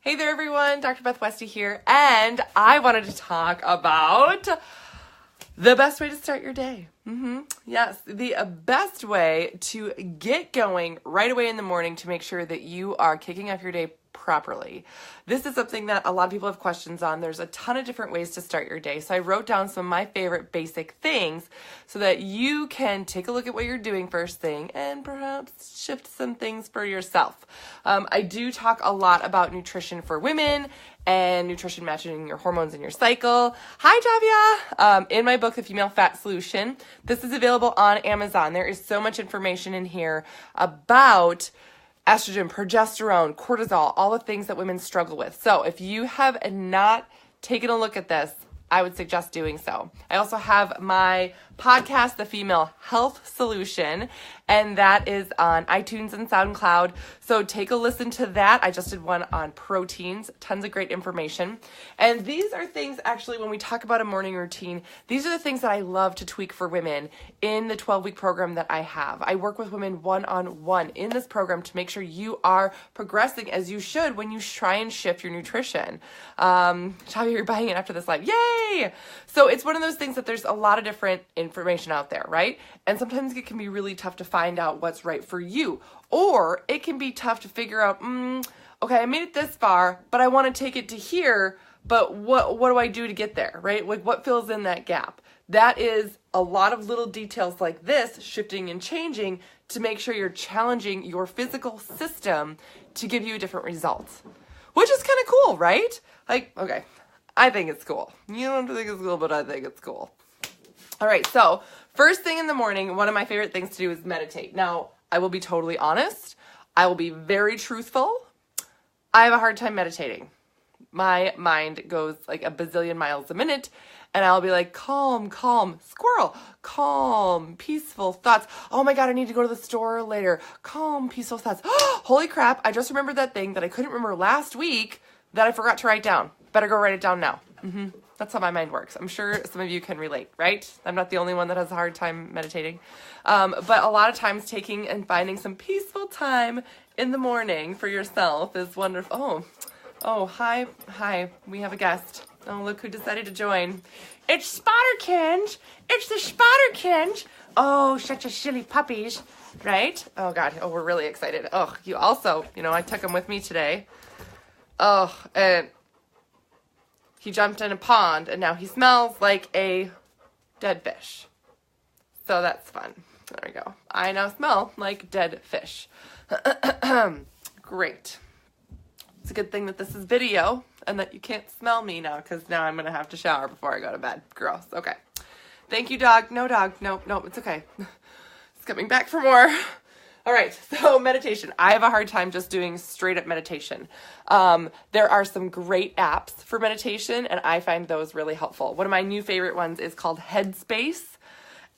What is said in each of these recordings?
Hey there, everyone. Dr. Beth Westy here, and I wanted to talk about the best way to start your day. Yes, the best way to get going right away in the morning to make sure that you are kicking off your day properly. This is something that a lot of people have questions on. There's a ton of different ways to start your day. So I wrote down some of my favorite basic things so that you can take a look at what you're doing first thing and perhaps shift some things for yourself. I do talk a lot about nutrition for women and nutrition matching your hormones in your cycle. Hi, Tavia! In my book, The Female Fat Solution, this is available on Amazon. There is so much information in here about estrogen, progesterone, cortisol, all the things that women struggle with. So if you have not taken a look at this, I would suggest doing so. I also have my podcast, The Female Health Solution, and that is on iTunes and SoundCloud. So take a listen to that. I just did one on proteins, tons of great information. And these are things, actually, when we talk about a morning routine, these are the things that I love to tweak for women in the 12-week program that I have. I work with women one-on-one in this program to make sure you are progressing as you should when you try and shift your nutrition. Tavia, you're buying it after this live. Yay! So it's one of those things that there's a lot of different information out there, right? And sometimes it can be really tough to find out what's right for you. Or it can be tough to figure out, okay, I made it this far, but I want to take it to here, but what do I do to get there, right? Like what fills in that gap? That is a lot of little details like this, shifting and changing to make sure you're challenging your physical system to give you different results, which is kind of cool, right? Like, okay, I think it's cool. You don't have to think it's cool, but I think it's cool. All right, so first thing in the morning, one of my favorite things to do is meditate. Now, I will be totally honest. I will be very truthful. I have a hard time meditating. My mind goes like a bazillion miles a minute, and I'll be like, calm, squirrel, calm, peaceful thoughts. Oh my God, I need to go to the store later. Calm, peaceful thoughts. Holy crap, I just remembered that thing that I couldn't remember last week that I forgot to write down. Better go write it down now. That's how my mind works. I'm sure some of you can relate, right? I'm not the only one that has a hard time meditating. But a lot of times taking and finding some peaceful time in the morning for yourself is wonderful. Oh, hi. We have a guest. Oh, look who decided to join. It's Spotterkins. It's the Spotterkins. Oh, such a silly puppies, right? Oh God. Oh, we're really excited. Oh, you also, I took him with me today. Oh, and he jumped in a pond, and now he smells like a dead fish. So that's fun. There we go. I now smell like dead fish. Great. It's a good thing that this is video and that you can't smell me now, because now I'm going to have to shower before I go to bed. Gross. Okay. Thank you, dog. No, dog. No, it's okay. It's coming back for more. All right, so meditation. I have a hard time just doing straight up meditation. There are some great apps for meditation, and I find those really helpful. One of my new favorite ones is called Headspace,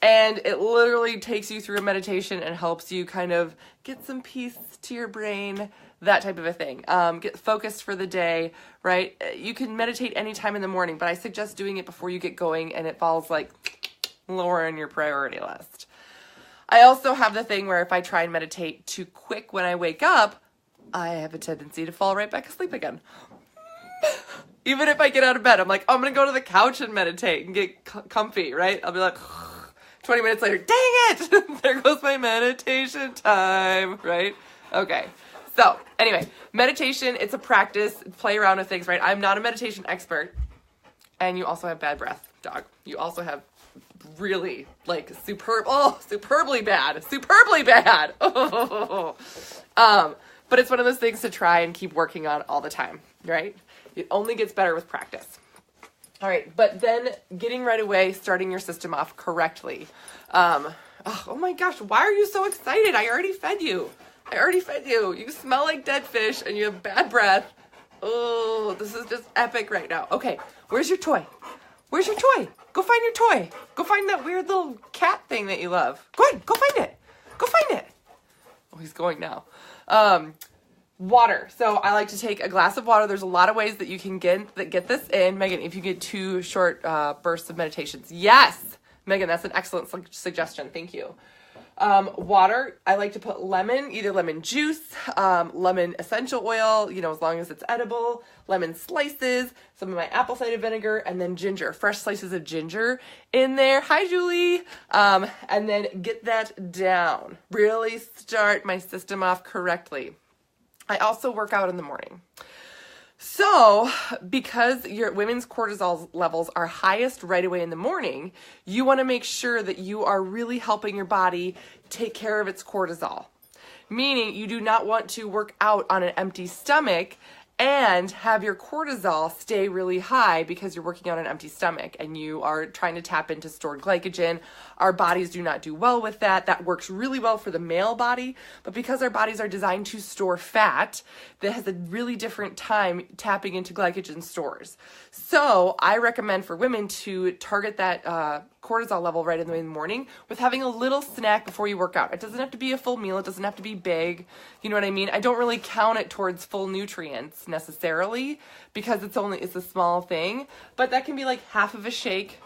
and it literally takes you through a meditation and helps you kind of get some peace to your brain, that type of a thing. Get focused for the day, right? You can meditate anytime in the morning, but I suggest doing it before you get going and it falls like lower in your priority list. I also have the thing where if I try and meditate too quick when I wake up, I have a tendency to fall right back asleep again. Even if I get out of bed, I'm like, I'm going to go to the couch and meditate and get comfy, right? I'll be like, 20 minutes later, dang it! There goes my meditation time, right? Okay. So anyway, meditation, it's a practice. Play around with things, right? I'm not a meditation expert. And you also have bad breath, dog. You also have really superbly bad. But it's one of those things to try and keep working on all the time, right? It only gets better with practice. All right, but then getting right away, starting your system off correctly. Oh my gosh, why are you so excited? I already fed you. You smell like dead fish and you have bad breath. Oh, this is just epic right now. Okay, where's your toy? Go find your toy. Go find that weird little cat thing that you love. Go ahead, go find it. Oh, he's going now. Water. So I like to take a glass of water. There's a lot of ways that you can get this in. Megan, if you get 2 short bursts of meditations. Yes, Megan, that's an excellent suggestion. Thank you. Water, I like to put lemon, either lemon juice, lemon essential oil, you know, as long as it's edible, lemon slices, some of my apple cider vinegar, and then ginger, fresh slices of ginger in there. Hi, Julie. And then get that down. Really start my system off correctly. I also work out in the morning. So, because your women's cortisol levels are highest right away in the morning, you want to make sure that you are really helping your body take care of its cortisol. Meaning you do not want to work out on an empty stomach and have your cortisol stay really high because you're working on an empty stomach and you are trying to tap into stored glycogen. Our bodies do not do well with that. That works really well for the male body, but because our bodies are designed to store fat, that has a really different time tapping into glycogen stores. So I recommend for women to target that cortisol level right in the morning with having a little snack before you work out. It doesn't have to be a full meal. It doesn't have to be big. You know what I mean? I don't really count it towards full nutrients necessarily because it's a small thing, but that can be like half of a shake,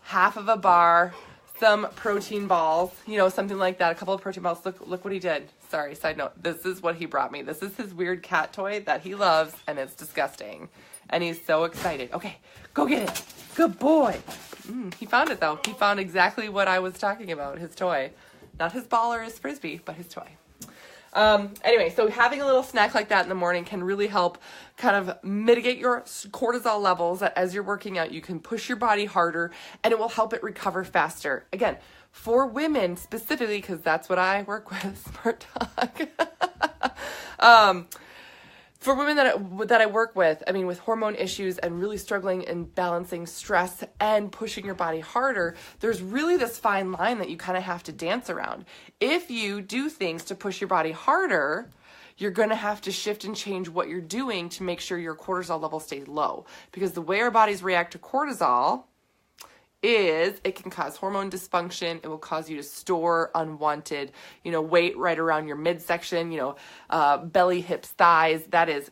half of a bar, some protein balls, you know, something like that. A couple of protein balls. Look what he did. Sorry, side note. This is what he brought me. This is his weird cat toy that he loves and it's disgusting. And he's so excited. Okay, go get it. Good boy. He found it though. He found exactly what I was talking about, his toy. Not his ball or his frisbee, but his toy. Anyway, so having a little snack like that in the morning can really help kind of mitigate your cortisol levels. That as you're working out, you can push your body harder and it will help it recover faster. Again, for women specifically, because that's what I work with, Smart Talk. For women that I work with, I mean, with hormone issues and really struggling in balancing stress and pushing your body harder, there's really this fine line that you kind of have to dance around. If you do things to push your body harder, you're going to have to shift and change what you're doing to make sure your cortisol level stays low. Because the way our bodies react to cortisol is it can cause hormone dysfunction. It will cause you to store unwanted, weight right around your midsection, belly, hips, thighs. That is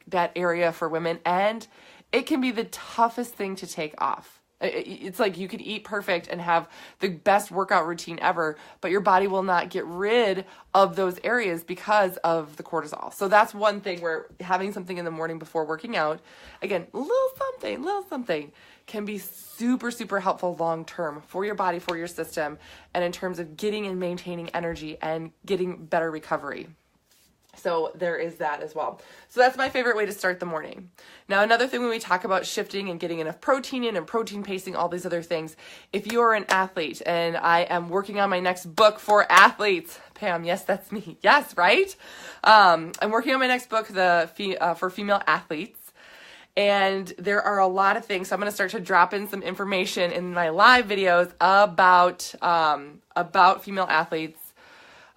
that area for women. And it can be the toughest thing to take off. It's like you could eat perfect and have the best workout routine ever, but your body will not get rid of those areas because of the cortisol. So that's one thing where having something in the morning before working out, again, little something can be super, super helpful long-term for your body, for your system, and in terms of getting and maintaining energy and getting better recovery. So there is that as well. So that's my favorite way to start the morning. Now, another thing when we talk about shifting and getting enough protein in and protein pacing, all these other things, if you are an athlete, and I am working on my next book for athletes, Pam, yes, that's me. Yes, right? I'm working on my next book for female athletes. And there are a lot of things. So I'm going to start to drop in some information in my live videos about female athletes.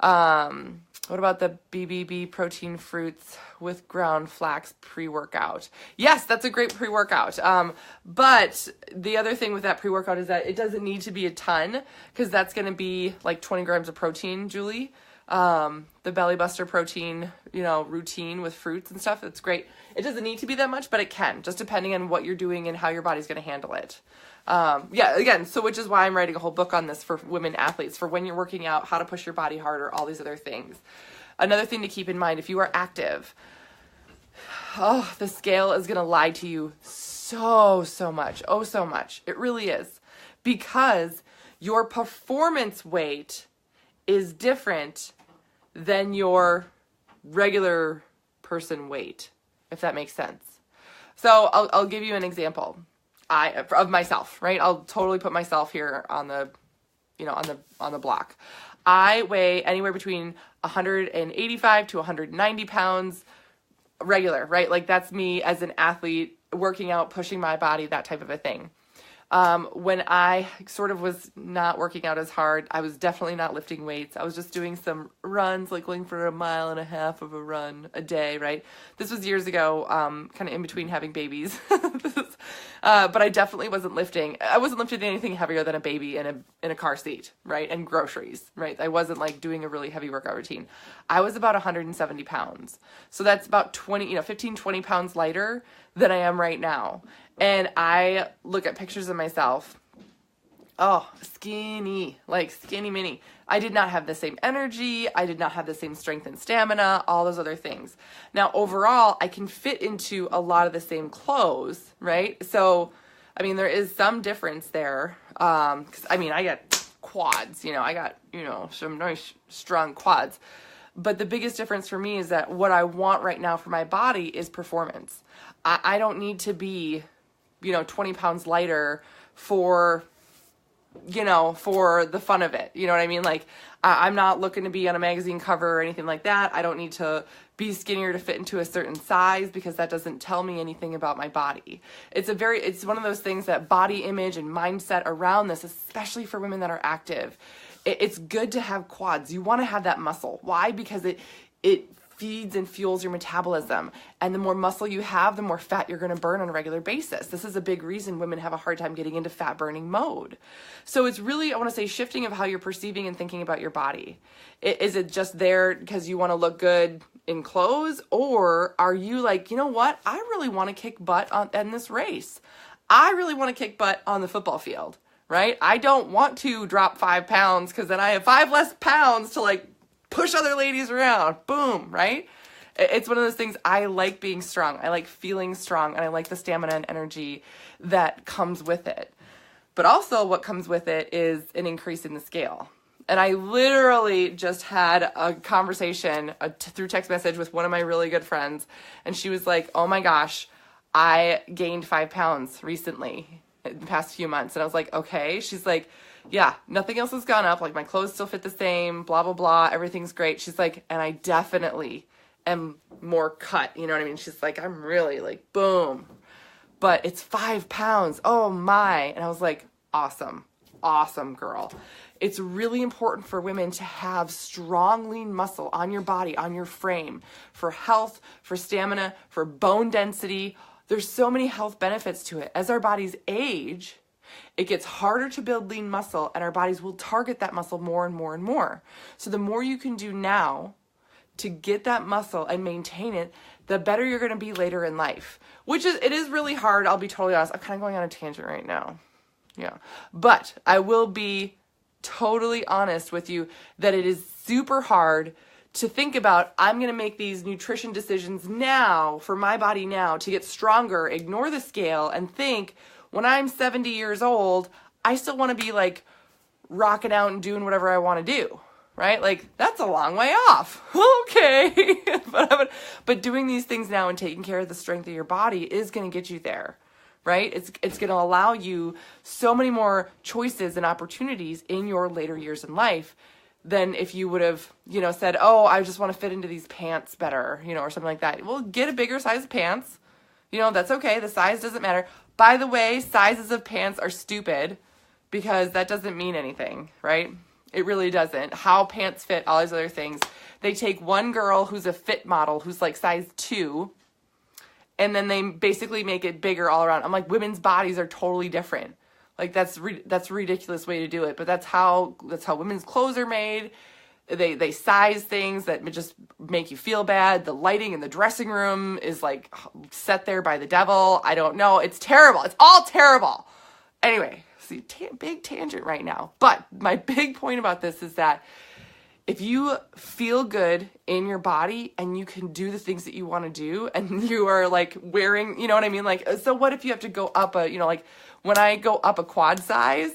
What about the BBB protein fruits with ground flax pre-workout? Yes, that's a great pre-workout. But the other thing with that pre-workout is that it doesn't need to be a ton because that's going to be like 20 grams of protein, Julie. The Belly Buster protein, routine with fruits and stuff. That's great. It doesn't need to be that much, but it can, just depending on what you're doing and how your body's going to handle it. Which is why I'm writing a whole book on this for women athletes, for when you're working out, how to push your body harder, all these other things. Another thing to keep in mind, if you are active, the scale is going to lie to you so much. Oh, so much. It really is. Because your performance weight is different than your regular person weight, if that makes sense. So I'll give you an example of myself, right? I'll totally put myself here on the block. I weigh anywhere between 185 to 190 pounds regular, right? Like that's me as an athlete working out, pushing my body, that type of a thing. When I sort of was not working out as hard, I was definitely not lifting weights. I was just doing some runs, like going for 1.5 miles of a run a day, right? This was years ago, kind of in between having babies. But I definitely wasn't lifting. I wasn't lifting anything heavier than a baby in a car seat, right? And groceries, right? I wasn't like doing a really heavy workout routine. I was about 170 pounds. So that's about 15, 20 pounds lighter than I am right now. And I look at pictures of myself Oh, skinny, like skinny mini. I did not have the same energy. I did not have the same strength and stamina, all those other things. Now, overall, I can fit into a lot of the same clothes, right? So, I mean, there is some difference there. 'Cause I mean, I got quads, I got, some nice strong quads. But the biggest difference for me is that what I want right now for my body is performance. I don't need to be, 20 pounds lighter for the fun of it. You know what I mean? Like, I'm not looking to be on a magazine cover or anything like that. I don't need to be skinnier to fit into a certain size because that doesn't tell me anything about my body. It's one of those things that body image and mindset around this, especially for women that are active. It's good to have quads. You want to have that muscle. Why? Because it feeds and fuels your metabolism. And the more muscle you have, the more fat you're going to burn on a regular basis. This is a big reason women have a hard time getting into fat burning mode. So it's really, I want to say, shifting of how you're perceiving and thinking about your body. Is it just there because you want to look good in clothes? Or are you like, you know what? I really want to kick butt in this race. I really want to kick butt on the football field, right? I don't want to drop 5 pounds because then I have 5 less pounds to like push other ladies around. Boom, right? It's one of those things. I like being strong. I like feeling strong, and I like the stamina and energy that comes with it. But also what comes with it is an increase in the scale. And I literally just had a conversation through text message with one of my really good friends, and she was like, oh my gosh, I gained 5 pounds recently in the past few months. And I was like, okay. She's like, yeah, nothing else has gone up. Like, my clothes still fit the same, blah, blah, blah. Everything's great. She's like, and I definitely am more cut. You know what I mean? She's like, I'm really like, boom. But it's 5 pounds. Oh my. And I was like, awesome. Awesome, girl. It's really important for women to have strong, lean muscle on your body, on your frame, for health, for stamina, for bone density. There's so many health benefits to it. As our bodies age, it gets harder to build lean muscle, and our bodies will target that muscle more and more and more. So the more you can do now to get that muscle and maintain it, the better you're going to be later in life. It is really hard. I'll be totally honest. I'm kind of going on a tangent right now. Yeah. But I will be totally honest with you that it is super hard to think about, I'm going to make these nutrition decisions now for my body now to get stronger, ignore the scale, and think, when I'm 70 years old, I still want to be like rocking out and doing whatever I want to do, right? Like, that's a long way off. Okay. but doing these things now and taking care of the strength of your body is going to get you there, right? It's going to allow you so many more choices and opportunities in your later years in life than if you would have, said, oh, I just want to fit into these pants better, or something like that. Well, get a bigger size of pants. That's okay. The size doesn't matter. By the way, sizes of pants are stupid because that doesn't mean anything, right? It really doesn't. How pants fit, all these other things. They take one girl who's a fit model who's like size 2, and then they basically make it bigger all around. I'm like, women's bodies are totally different. Like, that's a ridiculous way to do it, but that's how women's clothes are made. They size things that just make you feel bad. The lighting in the dressing room is like set there by the devil. I don't know. It's terrible. It's all terrible. Anyway, see, big tangent right now. But my big point about this is that if you feel good in your body and you can do the things that you want to do and you are like wearing, you know what I mean? Like, so what if you have to go up like when I go up a quad size,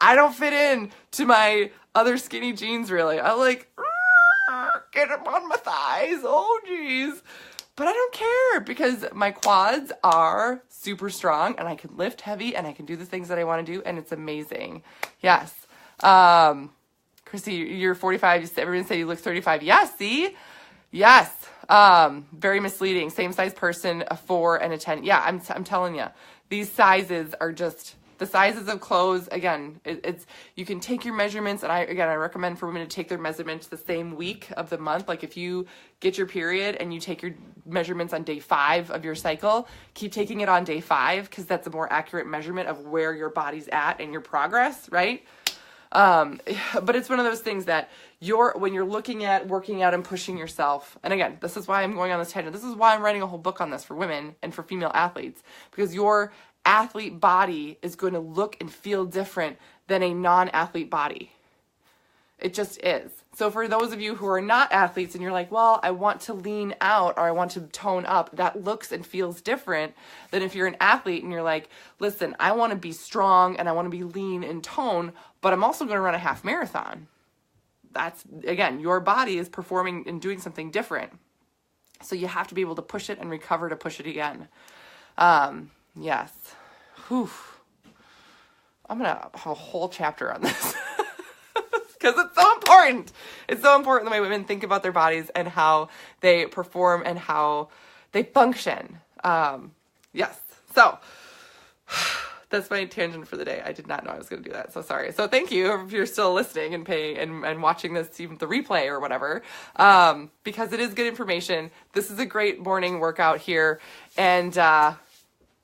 I don't fit in to my other skinny jeans really. I like, get them on my thighs. Oh, geez. But I don't care because my quads are super strong and I can lift heavy and I can do the things that I want to do. And it's amazing. Yes. Chrissy, you're 45. Everyone say you look 35. Yes. See? Yes. Very misleading. Same size person, a 4 and a 10. Yeah. I'm telling you, these sizes are just the sizes of clothes. Again, you can take your measurements, and I recommend for women to take their measurements the same week of the month. Like, if you get your period and you take your measurements on day 5 of your cycle, keep taking it on day 5 because that's a more accurate measurement of where your body's at and your progress, right? But it's one of those things that when you're looking at working out and pushing yourself, and again, this is why I'm going on this tangent. This is why I'm writing a whole book on this for women and for female athletes, because your athlete body is going to look and feel different than a non-athlete body. It just is. So for those of you who are not athletes and you're like, well, I want to lean out or I want to tone up, that looks and feels different than if you're an athlete and you're like, listen, I want to be strong and I want to be lean and tone, but I'm also going to run a half marathon. That's, again, your body is performing and doing something different. So you have to be able to push it and recover to push it again. Yes. Whew. I'm going to have a whole chapter on this. Because it's so important. It's so important the way women think about their bodies and how they perform and how they function. Yes. So that's my tangent for the day. I did not know I was going to do that. So sorry. So thank you if you're still listening and paying and watching this, even the replay or whatever, because it is good information. This is a great morning workout here. And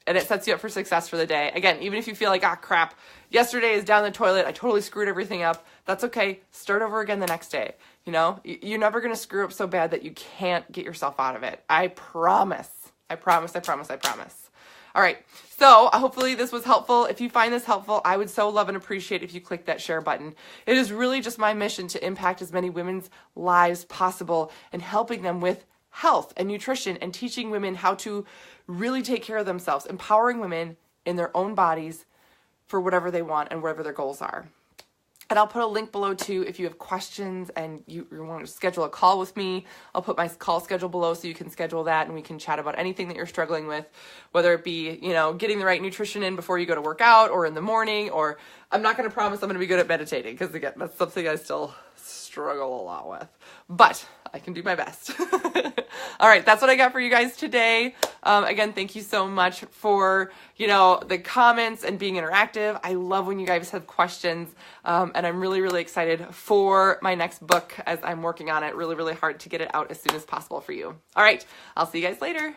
it sets you up for success for the day. Again, even if you feel like, crap, yesterday is down the toilet, I totally screwed everything up. That's okay. Start over again the next day. You know, you're never going to screw up so bad that you can't get yourself out of it. I promise. I promise. I promise. I promise. All right. So hopefully this was helpful. If you find this helpful, I would so love and appreciate if you click that share button. It is really just my mission to impact as many women's lives possible and helping them with health and nutrition and teaching women how to really take care of themselves, empowering women in their own bodies for whatever they want and whatever their goals are. And I'll put a link below too if you have questions and you want to schedule a call with me. I'll put my call schedule below so you can schedule that and we can chat about anything that you're struggling with, whether it be, getting the right nutrition in before you go to work out or in the morning, or I'm not going to promise I'm going to be good at meditating because again, that's something I still struggle a lot with, but I can do my best. All right. That's what I got for you guys today. Again, thank you so much for, the comments and being interactive. I love when you guys have questions. And I'm really, really excited for my next book as I'm working on it really, really hard to get it out as soon as possible for you. All right. I'll see you guys later.